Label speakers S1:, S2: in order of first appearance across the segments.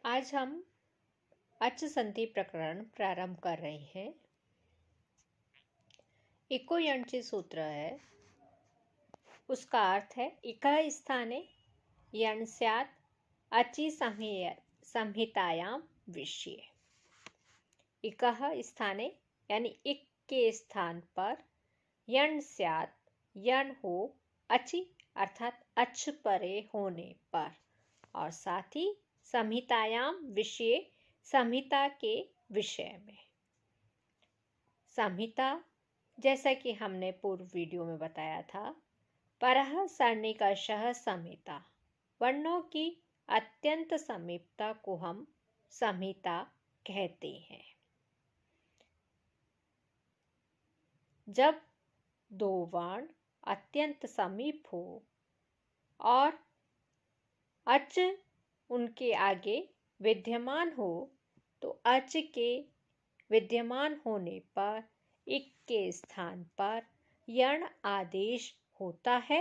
S1: आज हम अच संधि प्रकरण प्रारंभ कर रहे हैं। इको यणचे सूत्र है, उसका अर्थ है इकः स्थाने यण स्यात् अचि संहितायाम विषये। इकः स्थाने यानी इक के स्थान पर यण स्यात् यण हो अचि अर्थात अच परे होने पर, और साथ ही संहितायाम विषय संहिता के विषय में। संहिता जैसा कि हमने पूर्व वीडियो में बताया था, परः सन्निकर्षः संहिता, वर्णों की अत्यंत समीपता को हम संहिता कहते हैं। जब दो वर्ण अत्यंत समीप हो और अच उनके आगे विद्यमान हो तो अच के विद्यमान होने पर इक के स्थान पर यण आदेश होता है।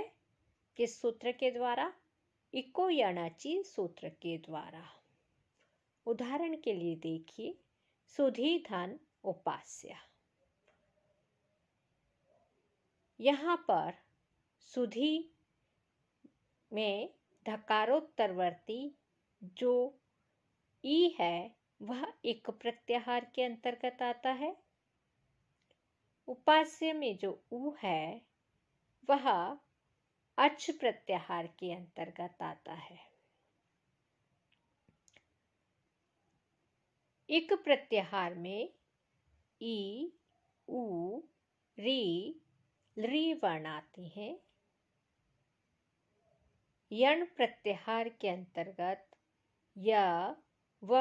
S1: किस सूत्र के द्वारा? इको यणाचि सूत्र के द्वारा। उदाहरण के लिए देखिए, सुधी धन उपास्य। यहाँ पर सुधी में धकारोत्तरवर्ती जो ई है वह इक प्रत्याहार के अंतर्गत आता है। उपास्य में जो उ है वह अच प्रत्याहार के अंतर्गत आता है। इक प्रत्याहार में ई, उ, री, लृ वर्ण आते हैं। यण प्रत्याहार के अंतर्गत य, व,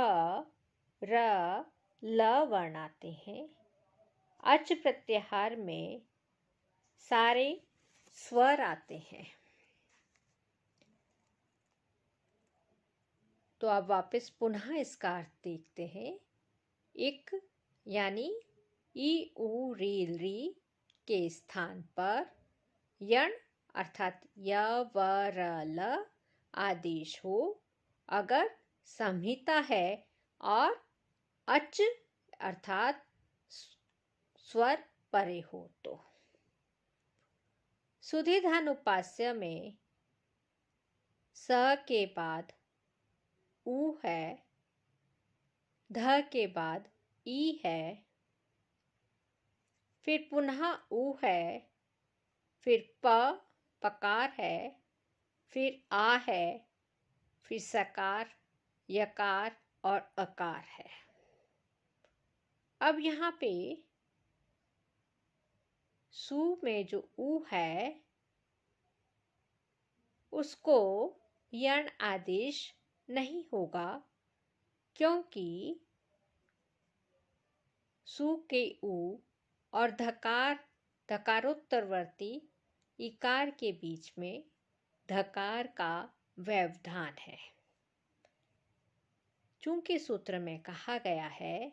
S1: र, ल वर्ण आते हैं। अच प्रत्याहार में सारे स्वर आते हैं। तो अब वापस पुनः इसका अर्थ देखते हैं। इक यानी ई, उ, री, लृ के स्थान पर यण अर्थात य, व, र, ल आदेश हो अगर संहिता है और अच अर्थात स्वर परे हो तो। सुधीधन उपास्य में स के बाद उ है, ध के बाद ई है, फिर पुनः उ है, फिर पकार है, फिर आ है, फिर सकार, यकार और अकार है। अब यहाँ पे सु में जो उ है उसको यण आदेश नहीं होगा, क्योंकि सु के उ और धकारोत्तरवर्ती इकार के बीच में धकार का व्यवधान है। चूंकि सूत्र में कहा गया है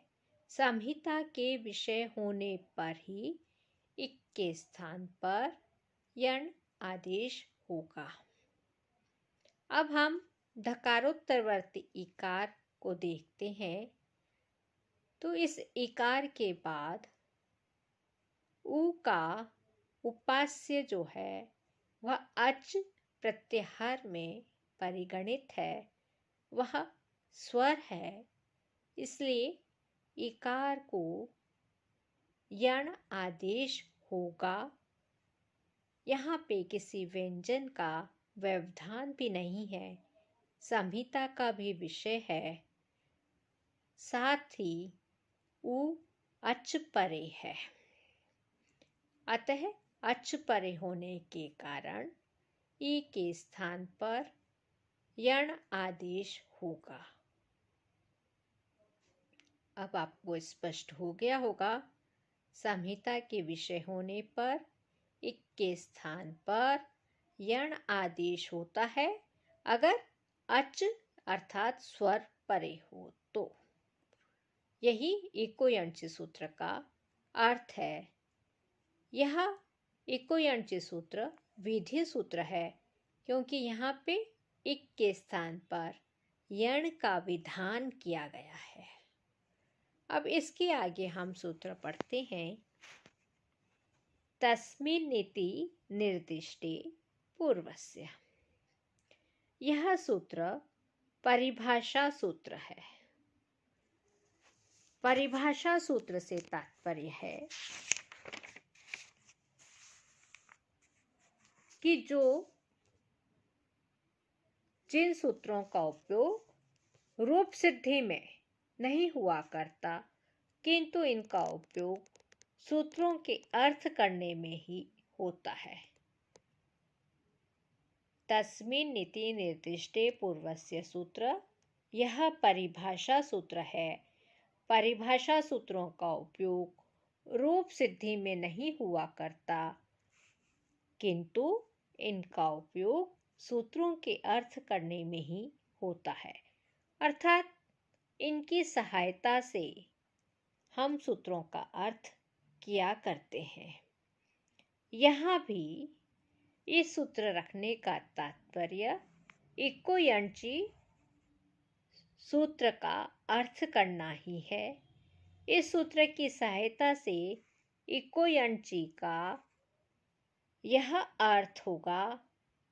S1: संहिता के विषय होने पर ही इक के स्थान पर यण आदेश होगा। अब हम धकारोत्तरवर्ती इकार को देखते हैं। तो इस इकार के बाद उ का उपास्य जो है वह अच प्रत्याहार में परिगणित है, वह स्वर है, इसलिए इकार को यण आदेश होगा। यहाँ पे किसी व्यंजन का व्यवधान भी नहीं है, संहिता का भी विषय है, साथ ही उ अच परे है। अतः अच परे होने के कारण ई के स्थान पर यण आदेश होगा। अब आपको स्पष्ट हो गया होगा, संहिता के विषय होने पर इक के स्थान पर यण आदेश होता है अगर अच अर्थात स्वर परे हो तो। यही इको यणचे सूत्र का अर्थ है। यह इको यणचे सूत्र विधेय सूत्र है, क्योंकि यहाँ पे इक के स्थान पर यण का विधान किया गया है। अब इसके आगे हम सूत्र पढ़ते हैं। तस्मिन्निति निर्दिष्टे पूर्वस्य। यह सूत्र परिभाषा सूत्र है। परिभाषा सूत्र से तात्पर्य है कि जिन सूत्रों का उपयोग रूप सिद्धि में नहीं हुआ करता, किंतु इनका उपयोग सूत्रों के अर्थ करने में ही होता है। तस्मिन्निति निर्दिष्टे पूर्वस्य सूत्र, यह परिभाषा सूत्र है। परिभाषा सूत्रों का उपयोग रूप सिद्धि में नहीं हुआ करता, किंतु इनका उपयोग सूत्रों के अर्थ करने में ही होता है। अर्थात इनकी सहायता से हम सूत्रों का अर्थ किया करते हैं। यहाँ भी इस सूत्र रखने का तात्पर्य इको यंची सूत्र का अर्थ करना ही है। इस सूत्र की सहायता से इको यंची का यह अर्थ होगा,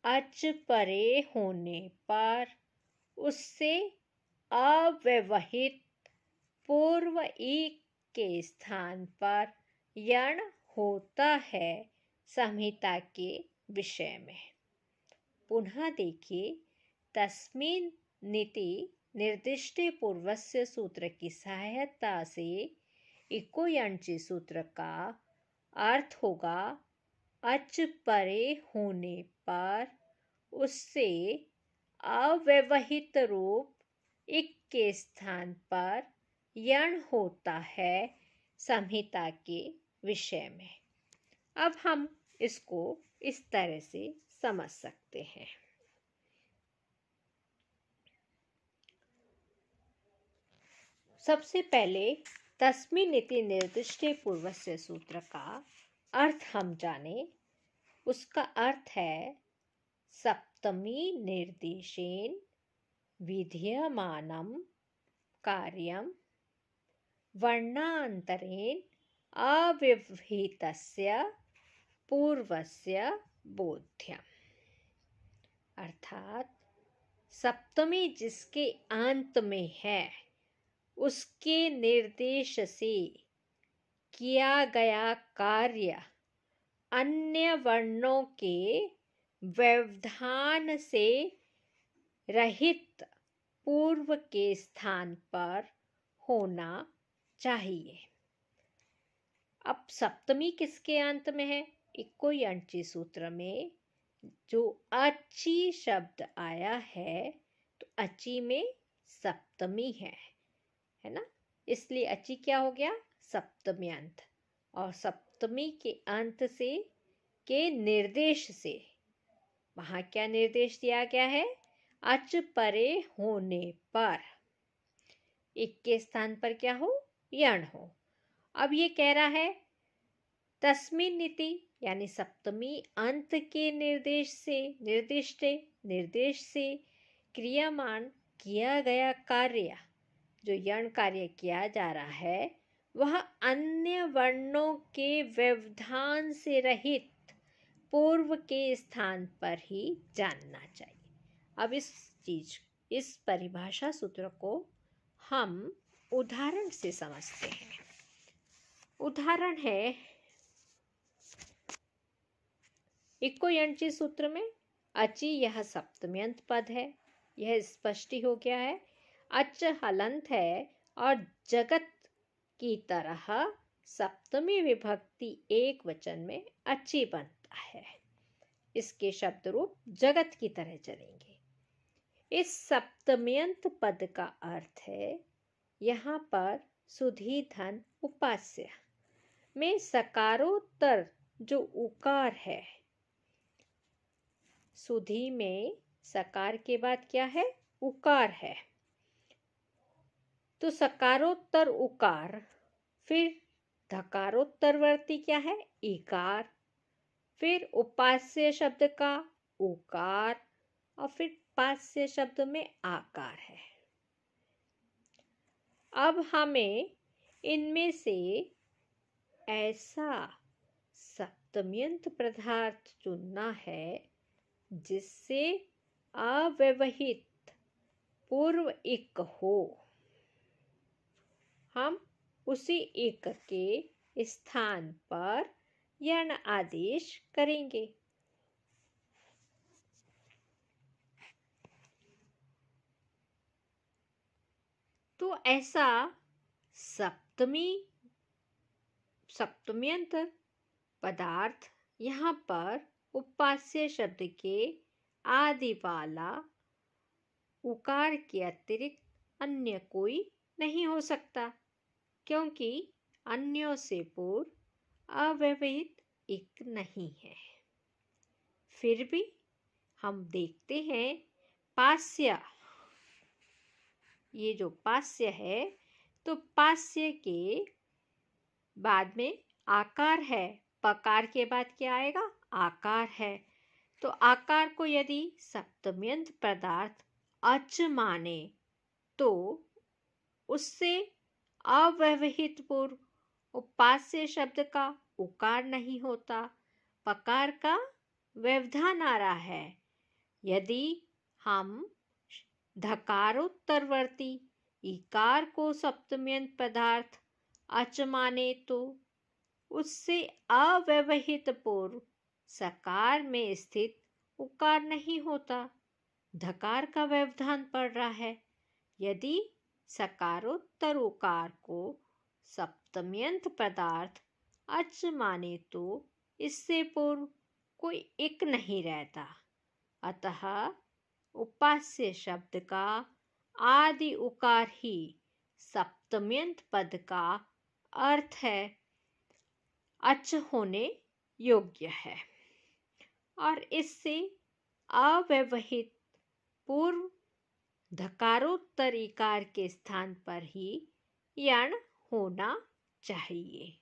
S1: अच परे होने पर उससे अव्यवहित पूर्व ई के स्थान पर यण होता है संहिता के विषय में। पुनः देखिए, तस्मिन्निति निर्दिष्टे पूर्वस्य सूत्र की सहायता से इको यंची सूत्र का अर्थ होगा, अच परे होने पर उससे अव्यवहित रूप इक के स्थान पर यण होता है संहिता के विषय में। अब हम इसको इस तरह से समझ सकते हैं। सबसे पहले तस्मिन्निति निर्दिष्टे पूर्वस्य सूत्र का अर्थ हम जाने। उसका अर्थ है, सप्तमी निर्देशेन विधीयमानं कार्यं वर्णान्तरेण अव्यवहितस्य पूर्वस्य बोध्यम्। अर्थात सप्तमी जिसके अंत में है, उसके निर्देश से किया गया कार्य अन्य वर्णों के व्यवधान से रहित पूर्व के स्थान पर होना चाहिए। अब सप्तमी किसके अंत में है? इको यंची सूत्र में जो अची शब्द आया है, तो अची में सप्तमी है ना? इसलिए अची क्या हो गया? सप्तमी अंत। और सप्तमी के अंत से के निर्देश से वहां क्या निर्देश दिया गया है? अच परे होने पर एक के स्थान पर क्या हो? यण हो। अब ये कह रहा है तस्मिन्निति यानी सप्तमी अंत के निर्देश से क्रियामान किया गया कार्य, जो यण कार्य किया जा रहा है, वह अन्य वर्णों के व्यवधान से रहित पूर्व के स्थान पर ही जानना चाहिए। अब इस परिभाषा सूत्र को हम उदाहरण से समझते हैं। उदाहरण है, इको यंची सूत्र में अची यह सप्तम्यंत पद है, यह स्पष्ट ही हो गया है। अच हलंत है और जगत की तरह सप्तमी विभक्ति एक वचन में अच्छी बनता है। इसके शब्द रूप जगत की तरह चलेंगे। इस सप्तम्यंत पद का अर्थ है, यहाँ पर सुधी धन उपास्य में सकारोत्तर जो उकार है, सुधी में सकार के बाद क्या है? उकार है। तो सकारोत्तर उकार, फिर धकारोत्तरवर्ती क्या है? इकार, फिर उपास्य शब्द का उकार, और फिर उपास्य शब्द में आकार है। अब हमें इनमें से ऐसा सप्तम्यंत पदार्थ चुनना है जिससे अव्यवहित पूर्व इक हो। हम उसी इक के स्थान पर यण आदेश करेंगे। तो ऐसा सप्तम्यंत पदार्थ यहाँ पर उपास्य शब्द के आदि वाला उकार के अतिरिक्त अन्य कोई नहीं हो सकता, क्योंकि अन्यों से पूर्व अव्यवहित इक नहीं है। फिर भी हम देखते हैं पास्य, ये जो पास्य है तो पास्य के बाद में आकार है, पकार के बाद क्या आएगा? आकार है। तो आकार को यदि सप्तम्यंत पदार्थ अच माने तो उससे अव्यवहित पूर्व उपास्य शब्द का उकार नहीं होता, पकार का व्यवधान आ रहा है। यदि हम धकारोत्तरवर्ती इकार को सप्तम्यंत पदार्थ अच माने तो उससे अव्यवहित पूर्व सकार में स्थित उकार नहीं होता, धकार का व्यवधान पड़ रहा है। यदि सकारोत्तर उकार को सप्तम्यंत पदार्थ अच माने तो इससे पूर्व कोई इक नहीं रहता, अतः उपास्य शब्द का आदि उकार ही सप्तम्यंत पद का अर्थ है, अच होने योग्य है और इससे अव्यवहित पूर्व धकारोत्तर इकार के स्थान पर ही यण होना चाहिए।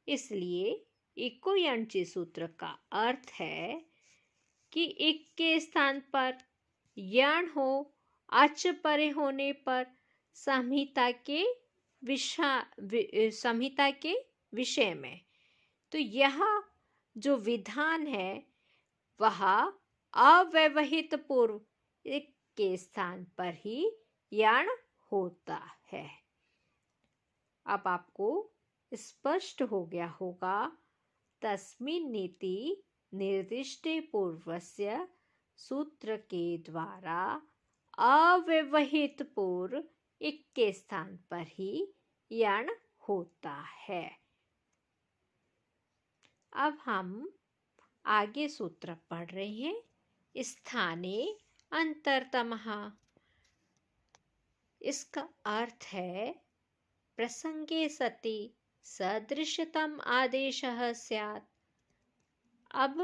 S1: इसलिए इको यणची सूत्र का अर्थ है कि इक के स्थान पर यण हो, अच परे होने पर संहिता के विषय में। तो यह जो विधान है वह अव्यवहित पूर्व इक के स्थान पर ही यण होता है। अब आपको स्पष्ट हो गया होगा तस्मिन् नीति निर्दिष्टे पूर्वस्य सूत्र के द्वारा अव्यवहित पूर्व इक के स्थान पर ही यण होता है। अब हम आगे सूत्र पढ़ रहे हैं। स्थाने अंतरतमः, इसका अर्थ है प्रसंगे सति सदृशतम आदेशः स्यात्। अब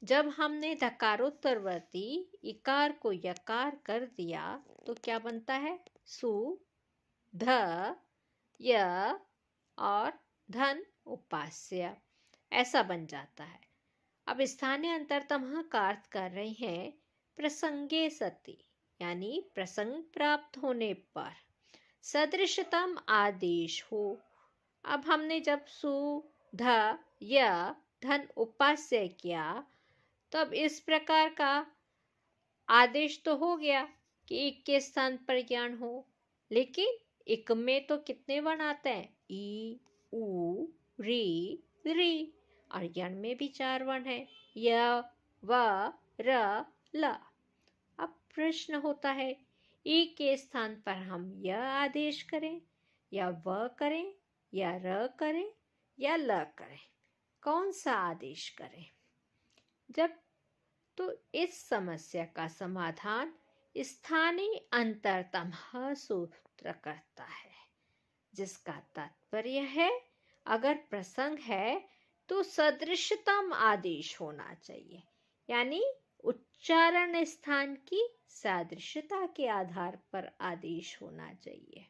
S1: जब हमने धकारोत्तरवर्ती इकार को यकार कर दिया तो क्या बनता है? सु, ध, य और धन उपास्य, ऐसा बन जाता है। अब स्थानीय अंतरतमः का अर्थ कर रहे हैं प्रसंगे सति, यानी प्रसंग प्राप्त होने पर सदृशतम आदेश हो। अब हमने जब सु, ध, य, धन उपास्य किया तब इस प्रकार का आदेश तो हो गया कि इक के स्थान पर यण हो, लेकिन इक में तो कितने वर्ण आते हैं? ई, उ, री, री, और यण में भी 4 वर्ण है, य, व, र, ल। अब प्रश्न होता है ई के स्थान पर हम य आदेश करें या व करें या र करें या ल करें, कौन सा आदेश करें? जब तो इस समस्या का समाधान स्थानीय अंतरतमः सूत्र करता है, जिसका तात्पर्य है अगर प्रसंग है तो सदृशतम आदेश होना चाहिए, यानी उच्चारण स्थान की सादृश्यता के आधार पर आदेश होना चाहिए।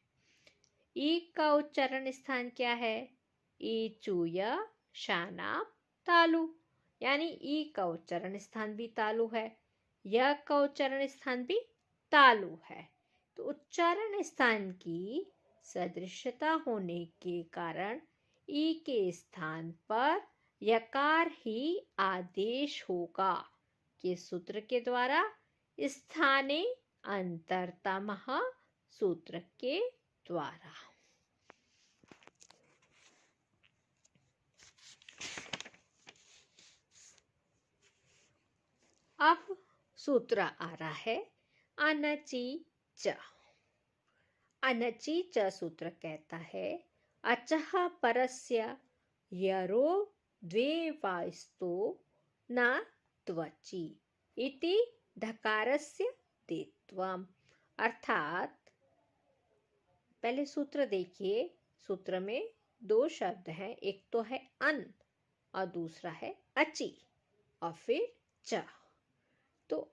S1: ई का उच्चारण स्थान क्या है? ई, चूय, शाना, तालु, यानी ई का उच्चारण स्थान भी तालु है। य का उच्चारण स्थान भी तालु है। तो उच्चारण स्थान की सदृशता होने के कारण ई के स्थान पर यकार ही आदेश होगा। किस सूत्र के द्वारा? स्थाने अंतरतमः सूत्र के द्वारा। अब सूत्र आ रहा है अनचि च। अनचि च सूत्र कहता है अचः परस्य यरो द्वे वास्तु न त्वचि इति धकारस्य दित्वम्। अर्थात पहले सूत्र देखिए। सूत्र में दो शब्द हैं, एक तो है अन और दूसरा है अचि और फिर च। तो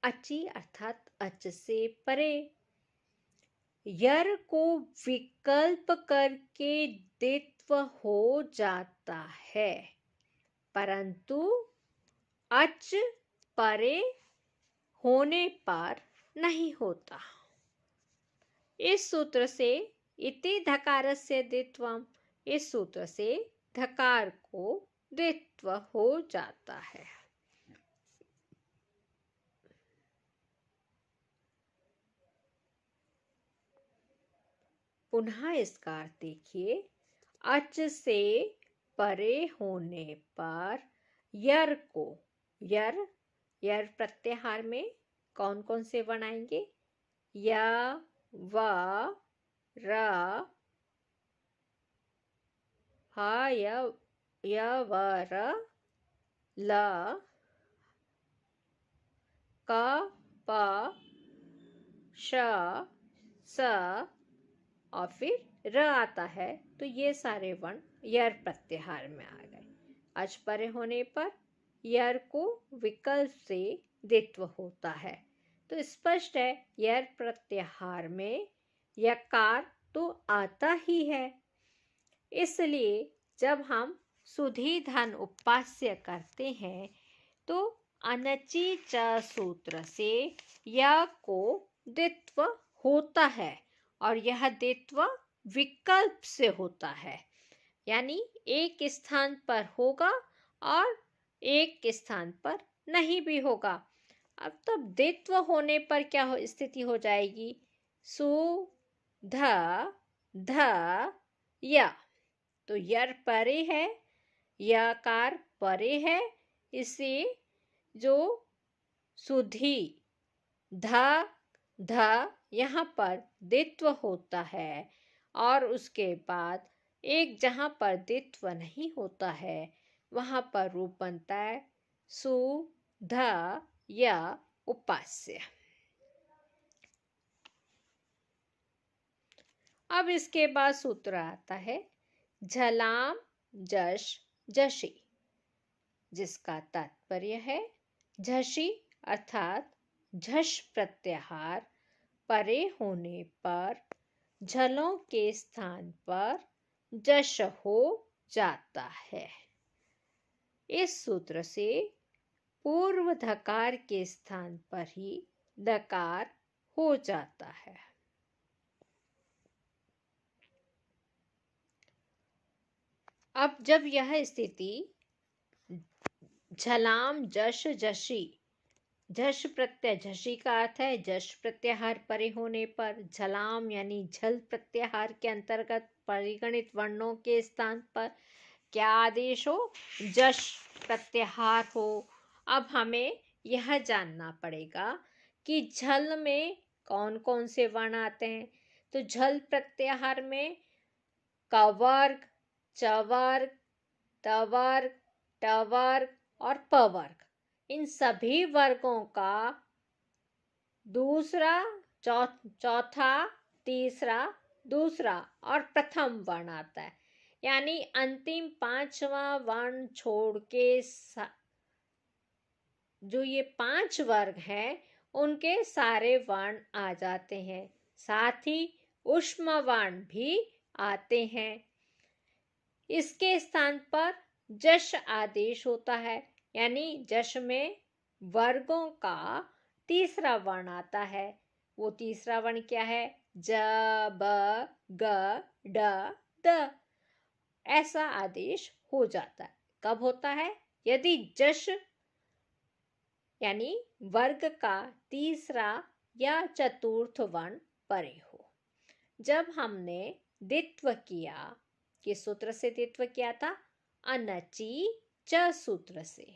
S1: अचि अर्थात अच से परे, यर को विकल्प करके द्वित्व हो जाता है, परंतु अच परे होने पर नहीं होता। इस सूत्र से इति धकारस्य द्वित्वम्, इस सूत्र से धकार को द्वित्व हो जाता है। पुनः इसका अर्थ देखिए। अच से परे होने पर यर को, यर यर प्रत्याहार में कौन कौन से वर्ण आएंगे? य, व, र, ह, य, व, र, ल, क, प, श, स और फिर र आता है। तो ये सारे वर्ण यर प्रत्याहार में आ गए। अच परे होने पर यर को विकल्प से द्वित्व होता है। तो स्पष्ट है यर प्रत्याहार में यकार तो आता ही है। इसलिए जब हम सुधि धन उपास्य करते हैं तो अनचि च सूत्र से य को द्वित्व होता है और यह द्वित्व विकल्प से होता है, यानी एक स्थान पर होगा और एक स्थान पर नहीं भी होगा। अब तब द्वित्व होने पर क्या स्थिति हो जाएगी? सु ध ध य। तो यर परे है, यकार परे है, इसे जो सुधि ध ध यहाँ पर द्वित्व होता है और उसके बाद एक जहाँ पर द्वित्व नहीं होता है वहाँ पर रूप बनता है सु ध य उपास्य। अब इसके बाद सूत्र आता है झलाम जश झषि, जिसका तात्पर्य है झषि अर्थात झष प्रत्याहार परे होने पर झलों के स्थान पर जश हो जाता है। इस सूत्र से पूर्व धकार के स्थान पर ही दकार हो जाता है। अब जब यह स्थिति झलाम जश झषि, झष प्रत्यय, झषि का अर्थ है जश प्रत्याहार परे होने पर, झलाम यानी झल प्रत्याहार के अंतर्गत परिगणित वर्णों के स्थान पर क्या आदेश हो? जश प्रत्याहार हो। अब हमें यह जानना पड़ेगा कि झल में कौन कौन से वर्ण आते हैं। तो झल प्रत्याहार में कवर्ग, चवर्ग, तवर्ग, टवर्ग और पवर्ग, इन सभी वर्गों का दूसरा, चौथा, तीसरा, दूसरा और प्रथम वर्ण आता है। यानी अंतिम पांचवा वर्ण छोड़ के जो ये 5 वर्ग हैं उनके सारे वर्ण आ जाते हैं। साथ ही ऊष्म वर्ण भी आते हैं। इसके स्थान पर जश आदेश होता है, यानी जश में वर्गों का तीसरा वर्ण आता है। वो तीसरा वर्ण क्या है? ज, ब, ग, ड, द। ऐसा आदेश हो जाता है। कब होता है? यदि जश यानी वर्ग का तीसरा या चतुर्थ वर्ण परे हो। जब हमने द्वित्व किया, किस सूत्र से द्वित्व किया था? अनचि च सूत्र से।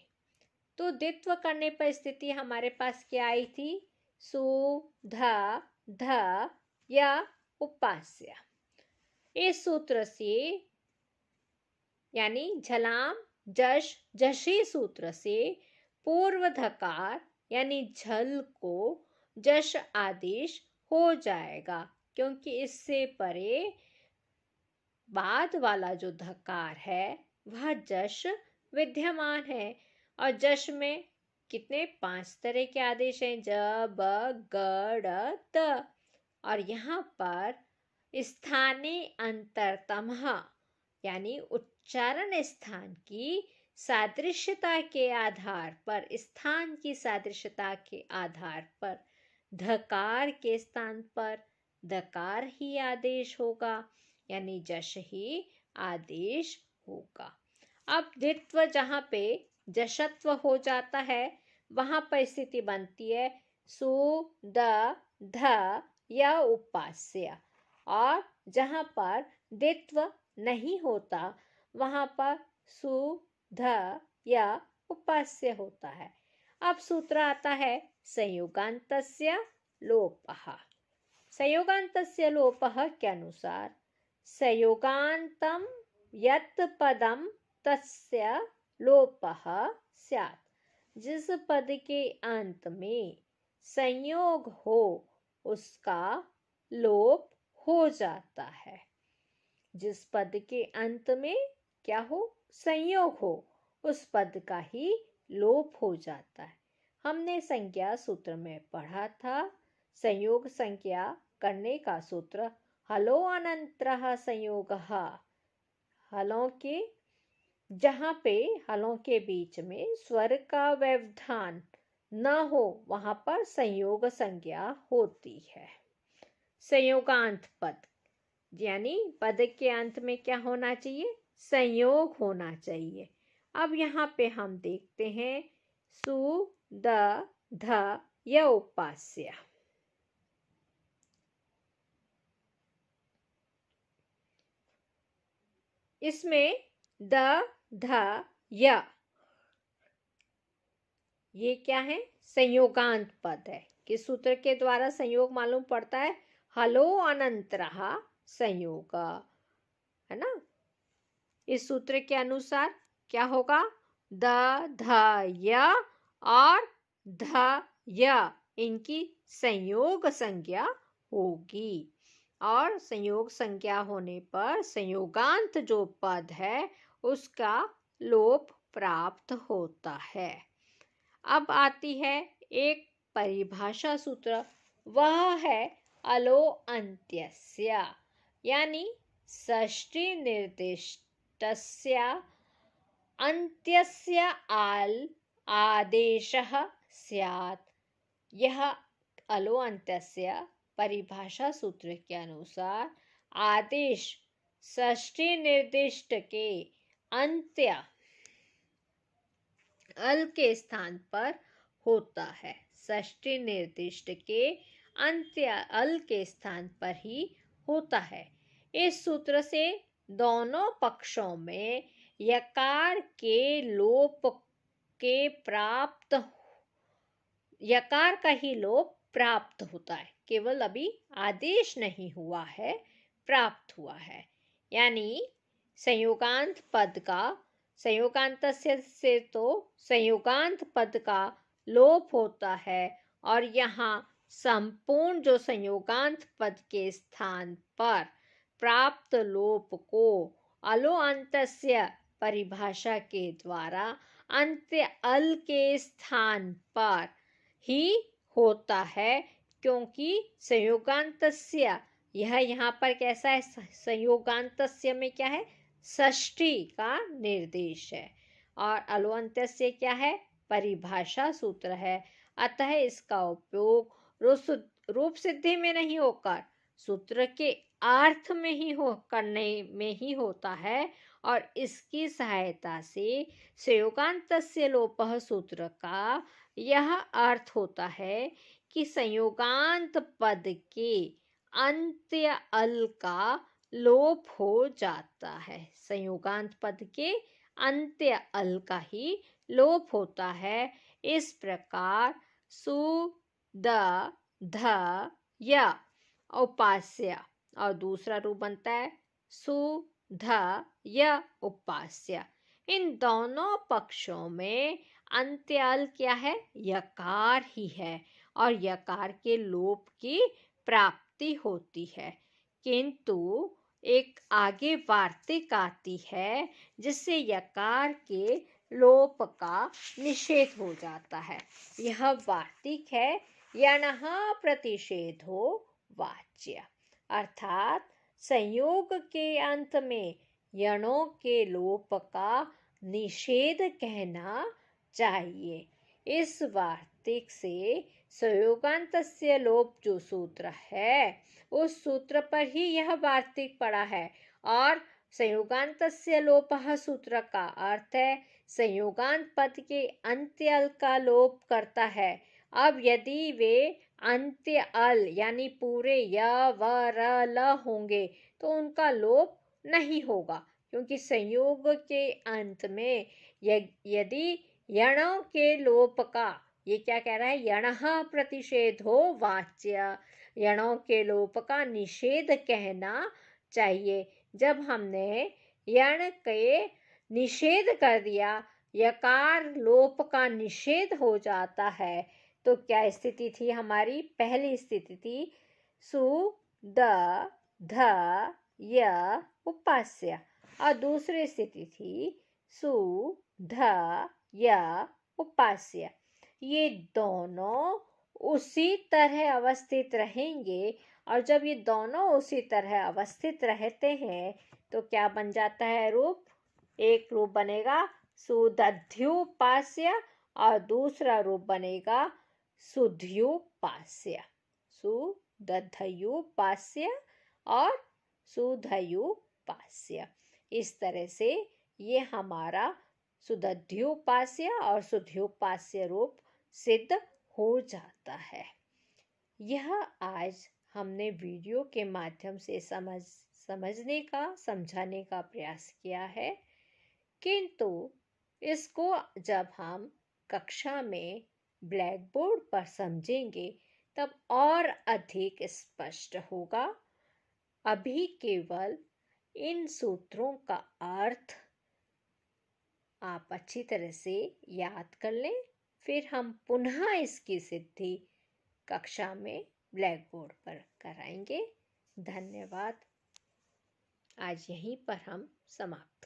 S1: तो द्वित्व करने पर स्थिति हमारे पास क्या आई थी? सु, ध, ध या उपास्य। इस सूत्र से यानी झलाम जश जशी सूत्र से पूर्व धकार यानी झल को जश आदेश हो जाएगा, क्योंकि इससे परे बाद वाला जो धकार है वह जश विद्यमान है। और जश में कितने? 5 तरह के आदेश हैं, ज, ब, ग, ड, त। और यहाँ पर स्थानीय अंतरतमः यानी उच्चारण स्थान की सादृश्यता के आधार पर, स्थान की सादृश्यता के आधार पर धकार के स्थान पर दकार ही आदेश होगा, यानी जश ही आदेश होगा। अब द्वित्व जहाँ पे जशत्व हो जाता है वहां पर स्थिति बनती है सु, द, ध या उपास्य। और जहाँ पर द्वित्व नहीं होता वहां पर सु, ध या उपास्य होता है। अब सूत्र आता है संयोगान्तस्य लोपः। संयोगान्तस्य लोपः के अनुसार संयोगान्तं यत् पदं तस्य लोपः स्यात्। जिस पद के अंत में संयोग हो उसका लोप हो जाता है। जिस पद के अंत में क्या हो? संयोग हो, उस पद का ही लोप हो जाता है। हमने संज्ञा सूत्र में पढ़ा था, संयोग संज्ञा करने का सूत्र हलो अनंतरः संयोगः। हलों के जहाँ पे हलों के बीच में स्वर का व्यवधान न हो वहां पर संयोग संज्ञा होती है। संयोगांत पद यानी पद के अंत में क्या होना चाहिए? संयोग होना चाहिए। अब यहाँ पे हम देखते हैं सु, द, ध या उपास्य। इसमें द, ध, य ये क्या है? संयोगांत पद है। किस सूत्र के द्वारा संयोग मालूम पड़ता है? हलो अनंतरः संयोग, है ना। इस सूत्र के अनुसार क्या होगा? द, ध, य और ध, य इनकी संयोग संज्ञा होगी। और संयोग संज्ञा होने पर संयोगांत जो पद है उसका लोप प्राप्त होता है। अब आती है एक परिभाषा सूत्र, वह है अलो अंत्यस्य यानी षष्ठी निर्दिष्टस्य अंत्यस्य आल आदेशः स्यात्। यह अलो अंत्यस्य परिभाषा सूत्र के अनुसार आदेश षष्ठी निर्दिष्ट के अंत्य अल के स्थान पर होता है। षष्ठी निर्दिष्ट के अंत्य अल के स्थान पर ही होता है। इस सूत्र से दोनों पक्षों में यकार के लोप के प्राप्त यकार का ही लोप प्राप्त होता है, केवल अभी आदेश नहीं हुआ है, प्राप्त हुआ है। यानी संयोगांत पद का संयोगांतस्य से तो संयोगांत पद का लोप होता है और यहाँ संपूर्ण जो संयोगांत पद के स्थान पर प्राप्त लोप को अलो अंतस्य परिभाषा के द्वारा अंत्य अल के स्थान पर ही होता है, क्योंकि संयोगांतस्य यह यहाँ पर कैसा है? संयोगांतस्य में क्या है? षष्ठी का निर्देश है। और अलोअंत्यस्य क्या है? परिभाषा सूत्र है, अतः इसका उपयोग रूप सिद्धि में नहीं होकर सूत्र के अर्थ में ही करने में ही होता है और इसकी सहायता से संयोगान्तस्य लोपः सूत्र का यह अर्थ होता है कि संयोगांत पद के अंत्य अल का लोप हो जाता है। संयोगांत पद के अंत्य अल का ही लोप होता है। इस प्रकार सु द ध य उपास्य और दूसरा रूप बनता है सु ध य उपास्य। इन दोनों पक्षों में अंत्याल क्या है? यकार ही है और यकार के लोप की प्राप्ति होती है। किंतु एक आगे वार्तिक आती है जिससे यकार के लोप का निषेध हो जाता है। यह वार्तिक है यणः प्रतिषेधो वाच्य, अर्थात संयोग के अंत में यणों के लोप का निषेध कहना चाहिए। इस वार्तिक से संयोगान्तस्य लोप जो सूत्र है उस सूत्र पर ही यह वार्तिक पड़ा है और संयोगान्तस्य लोपः सूत्र का अर्थ है संयोगांत पद के अंत्य का लोप करता है। अब यदि वे अंत्य अल यानी पूरे य व र ल होंगे तो उनका लोप नहीं होगा, क्योंकि संयोग के अंत में यदि यणों के लोप का, ये क्या कह रहा है, यणः प्रतिषेधो वाच्य, यणों के लोप का निषेध कहना चाहिए। जब हमने यण के निषेध कर दिया, यकार लोप का निषेध हो जाता है, तो क्या स्थिति थी हमारी? पहली स्थिति थी सु द ध य उपास्य और दूसरी स्थिति थी सु ध य उपास्य। ये दोनों उसी तरह अवस्थित रहेंगे और जब ये दोनों उसी तरह अवस्थित रहते हैं तो क्या बन जाता है रूप? एक रूप बनेगा सुदध्युपास्य और दूसरा रूप बनेगा सुध्युपास्य। सुदध्युपास्य और सुधयुपास्य। इस तरह से ये हमारा सुदध्युपास्य और सुध्युपास्य रूप सिद्ध हो जाता है। यह आज हमने वीडियो के माध्यम से समझने का, समझाने का प्रयास किया है, किंतु इसको जब हम कक्षा में ब्लैक बोर्ड पर समझेंगे तब और अधिक स्पष्ट होगा। अभी केवल इन सूत्रों का अर्थ आप अच्छी तरह से याद कर लें, फिर हम पुनः इसकी सिद्धि कक्षा में ब्लैक बोर्ड पर कराएंगे। धन्यवाद। आज यहीं पर हम समाप्त